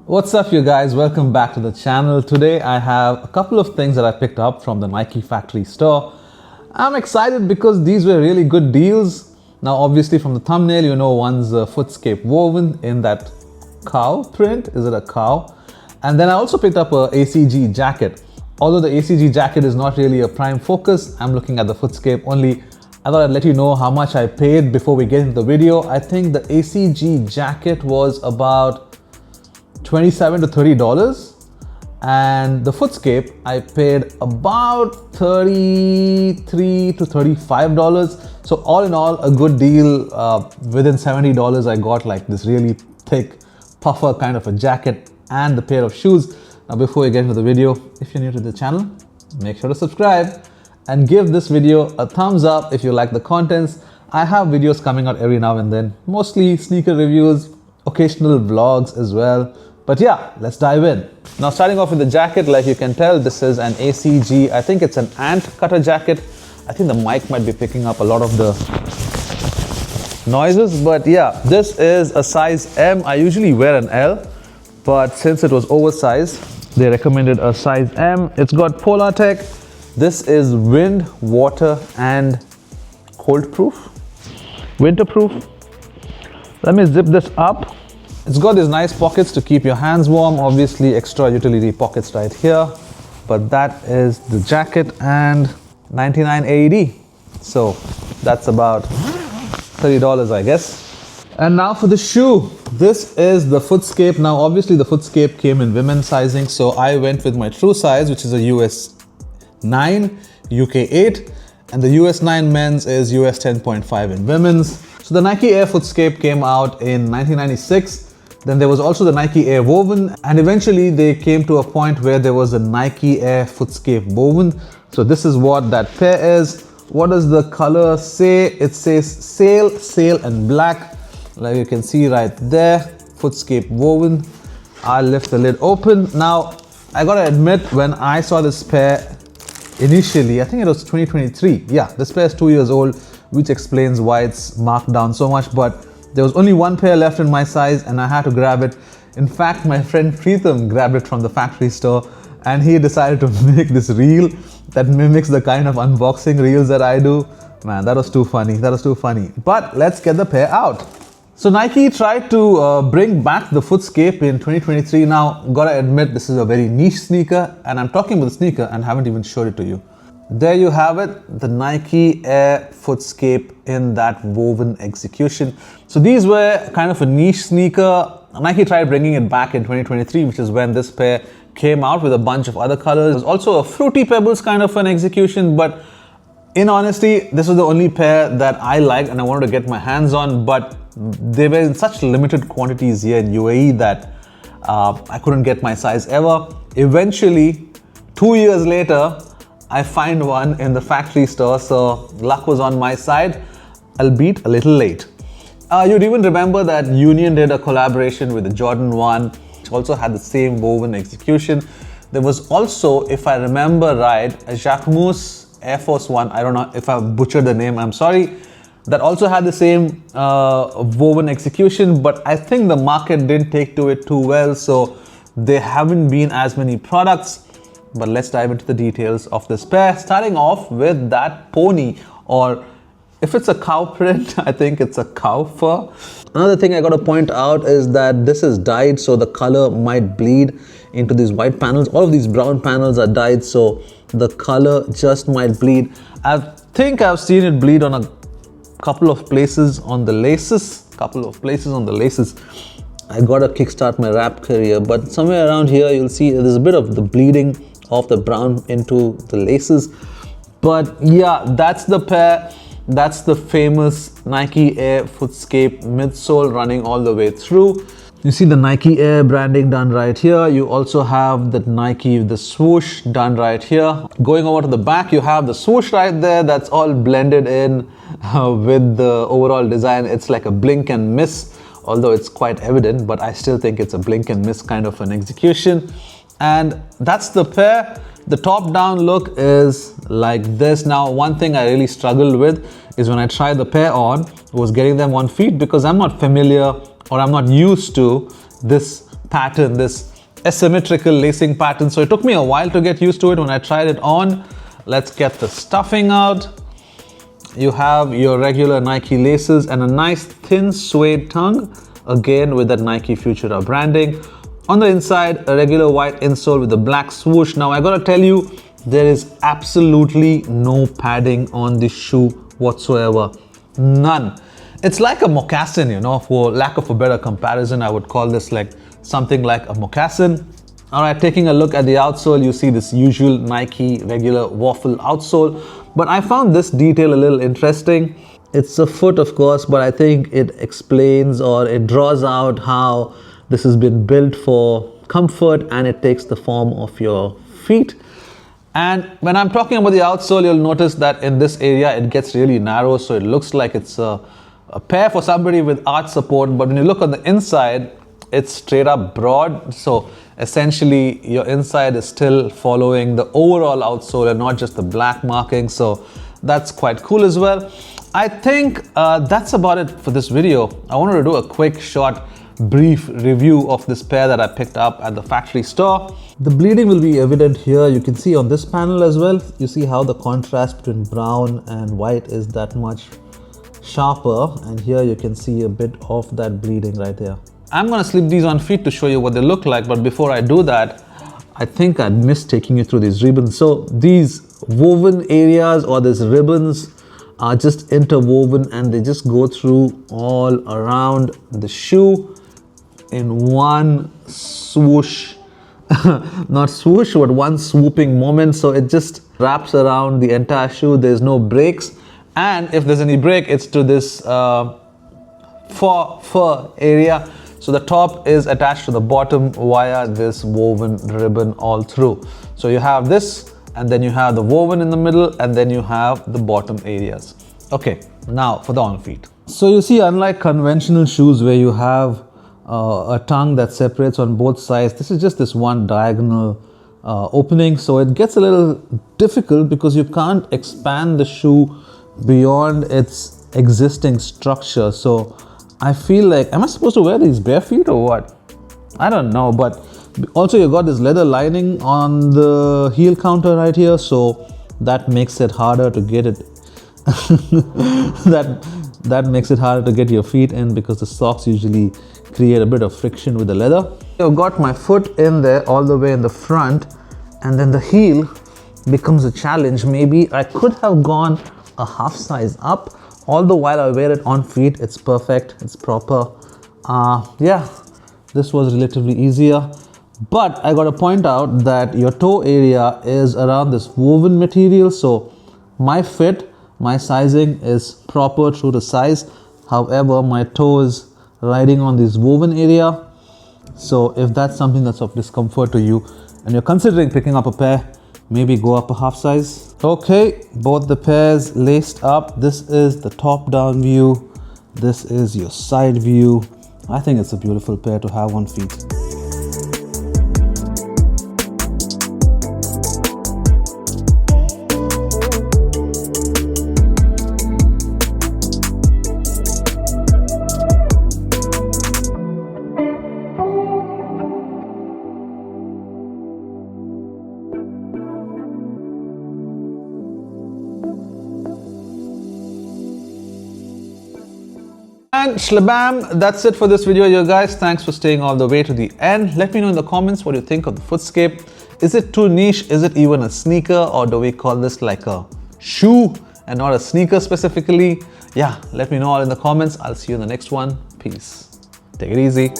What's up you guys, welcome back to the channel. Today I have a couple of things that I picked up from the Nike factory store. I'm excited because these were really good deals. Now obviously from the thumbnail you know one's Footscape Woven in that cow print. Is it a cow? And then I also picked up a ACG jacket. Although the ACG jacket is not really a prime focus, I'm looking at the Footscape only. I thought I'd let you know how much I paid before we get into the video. I think the ACG jacket was about $27 to $30, and the Footscape I paid about $33 to $35. So all in all, a good deal. Within $70 I got like this really thick puffer kind of a jacket and the pair of shoes. Now before we get into the video, if you're new to the channel, make sure to subscribe and give this video a thumbs up if you like the contents. I have videos coming out every now and then, mostly sneaker reviews, occasional vlogs as well. But yeah, let's dive in. Now starting off with the jacket, like you can tell, this is an ACG. I think it's an ant cutter jacket. I think the mic might be picking up a lot of the noises, but yeah, this is a size M. I usually wear an L, but since it was oversized, they recommended a size M. It's got Polar Tech. This is wind, water, and cold proof, winterproof. Let me zip this up. It's got these nice pockets to keep your hands warm, obviously extra utility pockets right here. But that is the jacket and 99 AED. So that's about $30 I guess. And now for the shoe. This is the Footscape. Now obviously the Footscape came in women's sizing, so I went with my true size, which is a US 9, UK 8, and the US 9 men's is US 10.5 in women's. So the Nike Air Footscape came out in 1996. Then there was also the Nike Air Woven, and eventually they came to a point where there was a Nike Air Footscape Woven. So this is what that pair is. What does the color say? It says sail, and black. Like you can see right there, Footscape Woven. I'll lift the lid open. Now, I gotta admit, when I saw this pair initially, I think it was 2023. Yeah, this pair is 2 years old, which explains why it's marked down so much, but there was only one pair left in my size and I had to grab it. In fact, my friend Preetham grabbed it from the factory store and he decided to make this reel that mimics the kind of unboxing reels that I do. Man, that was too funny. That was too funny. But let's get the pair out. So Nike tried to bring back the Footscape in 2023. Now, gotta admit, this is a very niche sneaker, and I'm talking about the sneaker and haven't even showed it to you. There you have it, the Nike Air Footscape in that woven execution. So these were kind of a niche sneaker. Nike tried bringing it back in 2023, which is when this pair came out with a bunch of other colors. It was also a Fruity Pebbles kind of an execution, but in honesty, this was the only pair that I liked and I wanted to get my hands on, but they were in such limited quantities here in UAE that I couldn't get my size ever. Eventually, 2 years later, I find one in the factory store, so luck was on my side, albeit a little late. You'd even remember that Union did a collaboration with the Jordan 1, which also had the same woven execution. There was also, if I remember right, a Jacquemus Air Force 1, I don't know if I butchered the name, I'm sorry, that also had the same woven execution, but I think the market didn't take to it too well, so there haven't been as many products. But let's dive into the details of this pair, starting off with that pony, or if it's a cow print, I think it's a cow fur. Another thing I got to point out is that this is dyed, so the color might bleed into these white panels. All of these brown panels are dyed, so the color just might bleed. I think I've seen it bleed on a couple of places on the laces. I gotta kickstart my rap career, but somewhere around here you'll see there's a bit of the bleeding of the brown into the laces. But yeah, that's the pair. That's the famous Nike Air Footscape midsole running all the way through. You see the Nike Air branding done right here. You also have the Nike, the swoosh done right here. Going over to the back, you have the swoosh right there. That's all blended in with the overall design. It's like a blink and miss, although it's quite evident, but I still think it's a blink and miss kind of an execution. And that's the pair. The top down look is like this. Now, one thing I really struggled with is when I tried the pair on, was getting them on feet because I'm not familiar or I'm not used to this pattern, this asymmetrical lacing pattern. So it took me a while to get used to it when I tried it on. Let's get the stuffing out. You have your regular Nike laces and a nice thin suede tongue, again with that Nike Futura branding. On the inside, a regular white insole with a black swoosh. Now I gotta tell you, there is absolutely no padding on this shoe whatsoever. None. It's like a moccasin, you know, for lack of a better comparison, I would call this like something like a moccasin. All right, taking a look at the outsole, you see this usual Nike regular waffle outsole, but I found this detail a little interesting. It's a foot, of course, but I think it explains or it draws out how this has been built for comfort and it takes the form of your feet. And when I'm talking about the outsole, you'll notice that in this area, it gets really narrow, so it looks like it's a pair for somebody with arch support, but when you look on the inside, it's straight up broad. So essentially your inside is still following the overall outsole and not just the black marking. So that's quite cool as well. I think that's about it for this video. I wanted to do a quick, short, brief review of this pair that I picked up at the factory store. The bleeding will be evident here. You can see on this panel as well. You see how the contrast between brown and white is that much sharper, and here you can see a bit of that bleeding right there. I'm gonna slip these on feet to show you what they look like, but before I do that, I think I'd missed taking you through these ribbons. So these woven areas or these ribbons are just interwoven and they just go through all around the shoe in one swoosh, not swoosh, but one swooping moment. So it just wraps around the entire shoe. There's no breaks. And if there's any break, it's to this fur area. So the top is attached to the bottom via this woven ribbon all through. So you have this, and then you have the woven in the middle, and then you have the bottom areas. Okay, now for the on feet. So you see, unlike conventional shoes where you have a tongue that separates on both sides, this is just this one diagonal opening. So it gets a little difficult because you can't expand the shoe beyond its existing structure. So I feel like, am I supposed to wear these bare feet or what? I don't know, but also you got this leather lining on the heel counter right here, so that makes it harder to get it that makes it harder to get your feet in because the socks usually create a bit of friction with the leather. I've got my foot in there all the way in the front, and then the heel becomes a challenge. Maybe I could have gone a half size up. All the while I wear it on feet, it's perfect, it's proper. Yeah, this was relatively easier. But I gotta point out that your toe area is around this woven material. So my fit, my sizing is proper true to size. However, my toe is riding on this woven area. So if that's something that's of discomfort to you and you're considering picking up a pair, maybe go up a half size. Okay, both the pairs laced up. This is the top down view. This is your side view. I think it's a beautiful pair to have on feet. And shlabam, that's it for this video, you guys. Thanks for staying all the way to the end. Let me know in the comments what you think of the Footscape. Is it too niche? Is it even a sneaker, or do we call this like a shoe and not a sneaker specifically? Yeah, let me know all in the comments. I'll see you in the next one. Peace. Take it easy.